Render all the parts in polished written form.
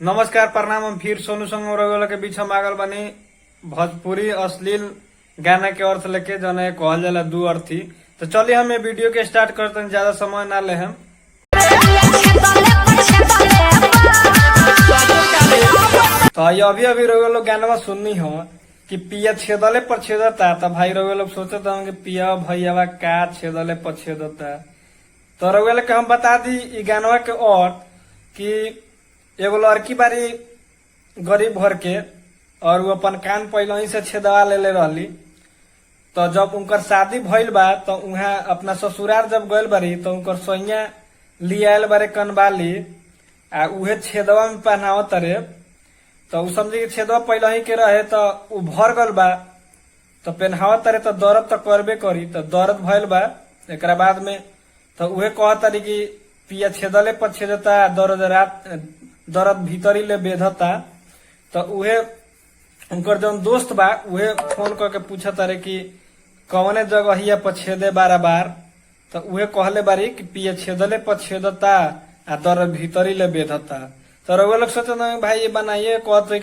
नमस्कार प्रणाम। हम फिर सोनू संग रउआ के बीच हम आगल बनी भोजपुरी अश्लील गाना के अर्थ लेके जौन कहल जाला दू अर्थी। तो चलिए हम ये वीडियो के स्टार्ट करते हैं, ज्यादा समय ना ले हम। तो अभी अभी रउआ लोग गाना सुननी हो कि पिया छेदले पर छेदता। तो भाई रउआ लोग सोचते होंगे पिया भैया का छेदले पर छेदता। तो रउआ लोग के हम बता दी इ गानवा के अर्थ कि एगो लड़की बारी गरीब घर के और वो अपन कान पहले ही से छेदवा ले रहली। तो जब उनकर शादी भइल बा तो उहाँ अपना ससुराल जब गइल बारी तो उनकर सैया ले आयल बारे कनबाली आ उहे छेदवा में पहनाव तरे। तो उ समझी कि छेदवा पहले ही के रहे तो उ भर गल बा तो पहनाव तरे तो दर्द तो करबे करी। तो दर्द भइल बा एकरा बाद में तो उहे कह तारी कि पिया छेदले पर छेदता दर्द भीतरी ले बेधता। तो उहे उनकर जौन दोस्त बा उहे फोन करके पूछत तारे कि कौने जगहिया पर छेदे बार बार। तो उहे कहले बारी कि पिया छेदले पर छेदता आ दर्द भीतरी ले बेधता। तो रउआ लोग सोचते भाई ये बनाइए कहते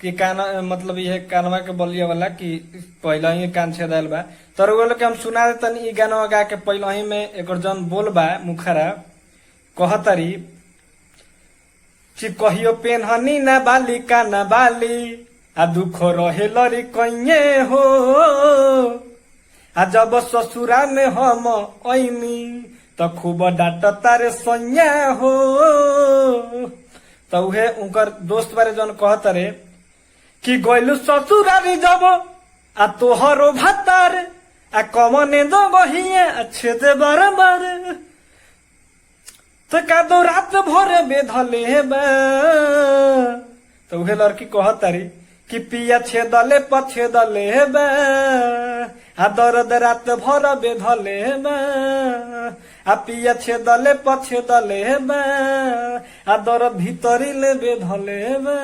कि कान मतलब ये कानवा के बलिया वाला कि पहले ही कान छेदायल बा। तो रउआ लोग के हम सुना देतन इ गानवा गा के पहले ही में एकर जौन बोल बा मुखरा कहतरी कहियो पेनहनी ना बाली का ना बाली आ दुख रहे लड़ी कइये हो आ जब ससुरा में हम ऐनी तो खूब डांट तारे सैया हो। तो उहे उनकर दोस्त बारे जौन कहतरे कि गइलू ससुरारी जब आ तोहरो भातार आ कमने दो बहिया छेदे बराबर तो का दो रात भर बेधले बा। तो उहे लड़की कहतारी कि पिया छेदले पर छेदले बा आ दर्द रात भर बेधले बा आ पिया छेदले पर छेदले बा आ दर्द भीतरी ले बेधले बा।